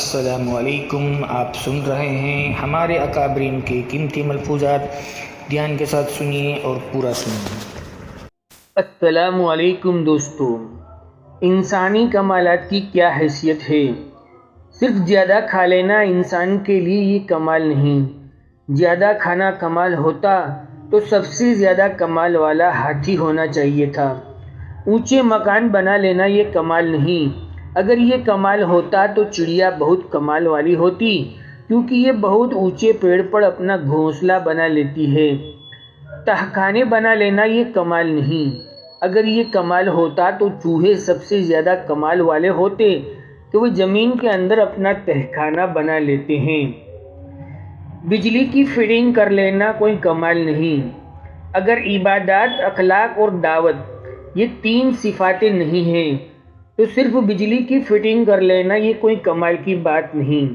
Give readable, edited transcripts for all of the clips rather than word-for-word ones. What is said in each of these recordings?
السلام علیکم۔ آپ سن رہے ہیں ہمارے اکابرین کے قیمتی ملفوظات، دھیان کے ساتھ سنیے اور پورا سنیے۔ السلام علیکم دوستو، انسانی کمالات کی کیا حیثیت ہے؟ صرف زیادہ کھا لینا انسان کے لیے یہ کمال نہیں۔ زیادہ کھانا کمال ہوتا تو سب سے زیادہ کمال والا ہاتھی ہونا چاہیے تھا۔ اونچے مکان بنا لینا یہ کمال نہیں۔ اگر یہ کمال ہوتا تو چڑیا بہت کمال والی ہوتی، کیونکہ یہ بہت اونچے پیڑ پر اپنا گھونسلہ بنا لیتی ہے۔ تہخانے بنا لینا یہ کمال نہیں۔ اگر یہ کمال ہوتا تو چوہے سب سے زیادہ کمال والے ہوتے کہ وہ زمین کے اندر اپنا تہخانہ بنا لیتے ہیں۔ بجلی کی فٹنگ کر لینا کوئی کمال نہیں۔ اگر عبادات، اخلاق اور دعوت یہ تین صفاتیں نہیں ہیں تو صرف بجلی کی فٹنگ کر لینا یہ کوئی کمال کی بات نہیں۔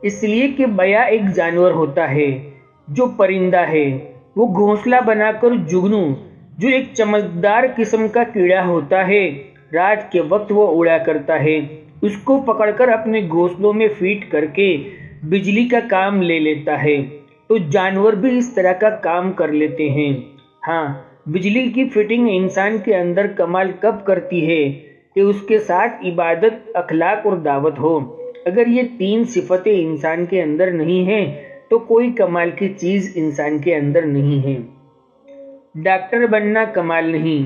اس لیے کہ بیا ایک جانور ہوتا ہے جو پرندہ ہے، وہ گھونسلہ بنا کر جگنو جو ایک چمکدار قسم کا کیڑا ہوتا ہے، رات کے وقت وہ اڑا کرتا ہے، اس کو پکڑ کر اپنے گھونسلوں میں فیٹ کر کے بجلی کا کام لے لیتا ہے، تو جانور بھی اس طرح کا کام کر لیتے ہیں۔ ہاں، بجلی کی فٹنگ انسان کے اندر کمال کب کرتی ہے کہ اس کے ساتھ عبادت، اخلاق اور دعوت ہو۔ اگر یہ تین صفتیں انسان کے اندر نہیں ہیں تو کوئی کمال کی چیز انسان کے اندر نہیں ہے۔ ڈاکٹر بننا کمال نہیں۔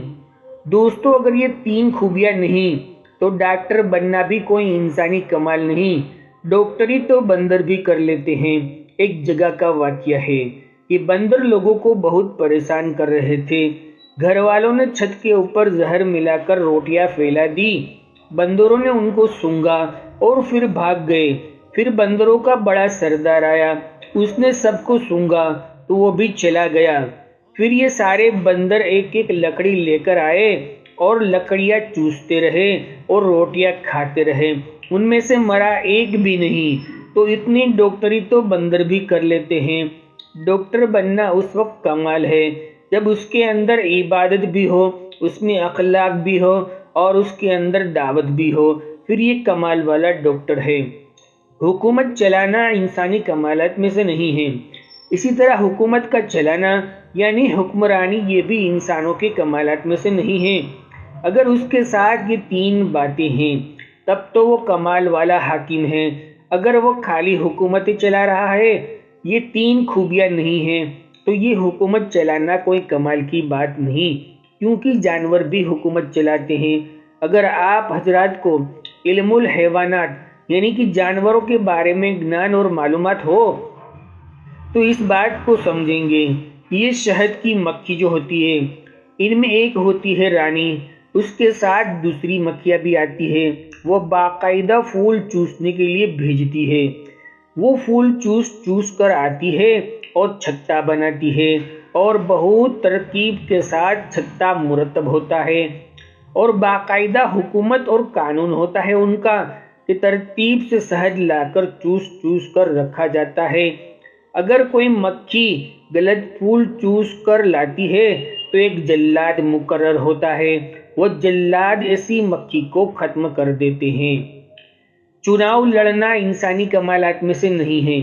دوستو، اگر یہ تین خوبیاں نہیں تو ڈاکٹر بننا بھی کوئی انسانی کمال نہیں۔ ڈاکٹری تو بندر بھی کر لیتے ہیں۔ ایک جگہ کا واقعہ ہے کہ بندر لوگوں کو بہت پریشان کر رہے تھے۔ گھر والوں نے چھت کے اوپر زہر ملا کر روٹیاں پھیلا دی۔ بندروں نے ان کو سونگھا اور پھر بھاگ گئے۔ پھر بندروں کا بڑا سردار آیا، اس نے سب کو سونگھا تو وہ بھی چلا گیا۔ پھر یہ سارے بندر ایک ایک لکڑی لے کر آئے اور لکڑیاں چوستے رہے اور روٹیاں کھاتے رہے، ان میں سے مرا ایک بھی نہیں۔ تو اتنی ڈاکٹری تو بندر بھی کر لیتے ہیں۔ ڈاکٹر بننا اس وقت کمال ہے جب اس کے اندر عبادت بھی ہو، اس میں اخلاق بھی ہو اور اس کے اندر دعوت بھی ہو، پھر یہ کمال والا ڈاکٹر ہے۔ حکومت چلانا انسانی کمالات میں سے نہیں ہے۔ اسی طرح حکومت کا چلانا یعنی حکمرانی یہ بھی انسانوں کے کمالات میں سے نہیں ہے۔ اگر اس کے ساتھ یہ تین باتیں ہیں تب تو وہ کمال والا حاکم ہے۔ اگر وہ خالی حکومت چلا رہا ہے، یہ تین خوبیاں نہیں ہیں، تو یہ حکومت چلانا کوئی کمال کی بات نہیں، کیونکہ جانور بھی حکومت چلاتے ہیں۔ اگر آپ حضرات کو علم الحیوانات یعنی کہ جانوروں کے بارے میں گنان اور معلومات ہو تو اس بات کو سمجھیں گے کہ یہ شہد کی مکھی جو ہوتی ہے، ان میں ایک ہوتی ہے رانی، اس کے ساتھ دوسری مکھیاں بھی آتی ہے، وہ باقاعدہ پھول چوسنے کے لیے بھیجتی ہے۔ وہ پھول چوس چوس کر آتی ہے اور چھتا بناتی ہے، اور بہت ترتیب کے ساتھ چھتا مرتب ہوتا ہے، اور باقاعدہ حکومت اور قانون ہوتا ہے ان کا کہ ترتیب سے شہد لا کر چوس چوس کر رکھا جاتا ہے۔ اگر کوئی مکھی غلط پھول چوس کر لاتی ہے تو ایک جلاد مقرر ہوتا ہے، وہ جلاد ایسی مکھی کو ختم کر دیتے ہیں۔ چناؤ لڑنا انسانی کمالات میں سے نہیں ہے۔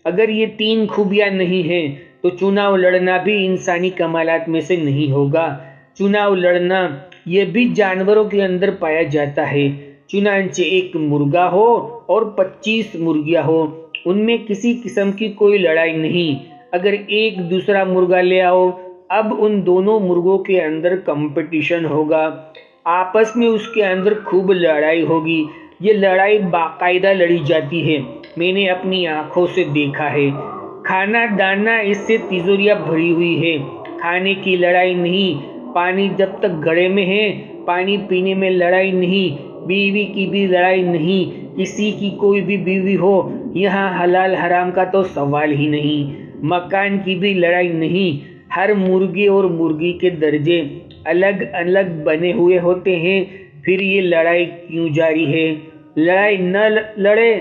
اگر یہ تین خوبیاں نہیں ہیں تو چناؤ لڑنا بھی انسانی کمالات میں سے نہیں ہوگا۔ چناؤ لڑنا یہ بھی جانوروں کے اندر پایا جاتا ہے، چنانچہ ایک مرغا ہو اور 25 مرغیاں ہو، ان میں کسی قسم کی کوئی لڑائی نہیں۔ اگر ایک دوسرا مرغا لے آؤ، اب ان دونوں مرغوں کے اندر کمپٹیشن ہوگا، آپس میں اس کے اندر خوب لڑائی ہوگی۔ یہ لڑائی باقاعدہ لڑی جاتی ہے، میں نے اپنی آنکھوں سے دیکھا ہے۔ کھانا دانا اس سے تیجوریاں بھری ہوئی ہے، کھانے کی لڑائی نہیں۔ پانی جب تک گھڑے میں ہے، پانی پینے میں لڑائی نہیں۔ بیوی کی بھی لڑائی نہیں، کسی کی کوئی بھی بیوی ہو، یہاں حلال حرام کا تو سوال ہی نہیں۔ مکان کی بھی لڑائی نہیں، ہر مرغے اور مرغی کے درجے الگ الگ بنے ہوئے ہوتے ہیں، پھر یہ لڑائی کیوں جاری ہے؟ لڑائی نہ لڑے،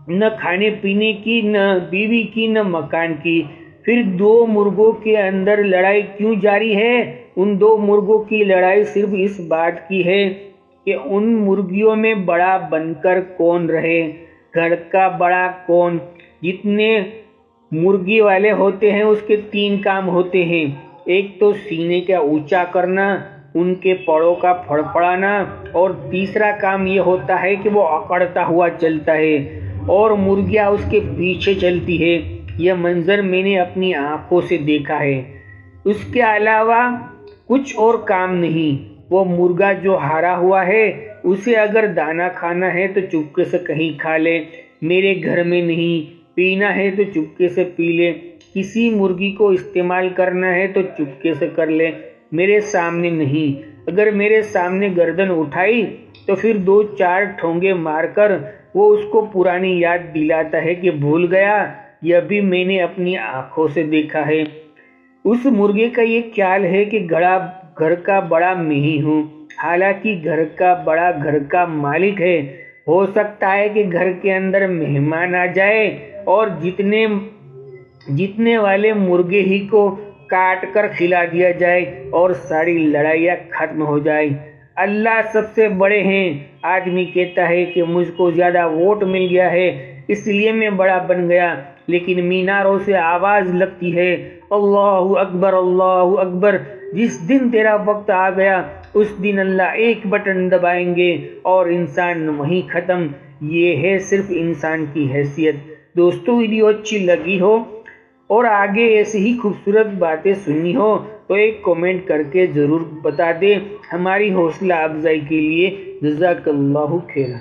نہ کھانے پینے کی، نہ بیوی کی، نہ مکان کی، پھر دو مرغوں کے اندر لڑائی کیوں جاری ہے؟ ان دو مرغوں کی لڑائی صرف اس بات کی ہے کہ ان مرغیوں میں بڑا بن کر کون رہے۔ گھر کا بڑا کون؟ جتنے مرغی والے ہوتے ہیں اس کے 3 کام ہوتے ہیں، ایک تو سینے کا اونچا کرنا، ان کے پڑوں کا پھڑپڑانا، اور تیسرا کام یہ ہوتا ہے کہ وہ اکڑتا ہوا چلتا ہے اور مرغیاں اس کے پیچھے چلتی ہے۔ یہ منظر میں نے اپنی آنکھوں سے دیکھا ہے، اس کے علاوہ کچھ اور کام نہیں۔ وہ مرغا جو ہارا ہوا ہے اسے اگر دانہ کھانا ہے تو چپکے سے کہیں کھا لے، میرے گھر میں نہیں۔ پینا ہے تو چپکے سے پی لے، کسی مرغی کو استعمال کرنا ہے تو چپکے سے کر لے، میرے سامنے نہیں۔ اگر میرے سامنے گردن اٹھائی تو پھر 2-4 ٹھونگے مار کر وہ اس کو پرانی یاد دلاتا ہے کہ بھول گیا، یہ بھی میں نے اپنی آنکھوں سے دیکھا ہے۔ اس مرغے کا یہ خیال ہے کہ گھر کا بڑا میں ہی ہوں، حالانکہ گھر کا بڑا گھر کا مالک ہے۔ ہو سکتا ہے کہ گھر کے اندر مہمان آ جائے اور جتنے والے مرغے ہی کو کاٹ کر کھلا دیا جائے اور ساری لڑائیاں ختم ہو جائے۔ اللہ سب سے بڑے ہیں۔ آدمی کہتا ہے کہ مجھ کو زیادہ ووٹ مل گیا ہے اس لیے میں بڑا بن گیا، لیکن میناروں سے آواز لگتی ہے اللہ اکبر اللہ اکبر۔ جس دن تیرا وقت آ گیا اس دن اللہ ایک بٹن دبائیں گے اور انسان وہیں ختم۔ یہ ہے صرف انسان کی حیثیت۔ دوستو، ویڈیو اچھی لگی ہو اور آگے ایسی ہی خوبصورت باتیں سننی ہو تو ایک کمنٹ کر کے ضرور بتا دیں، ہماری حوصلہ افزائی کے لیے۔ جزاک اللہ خیر۔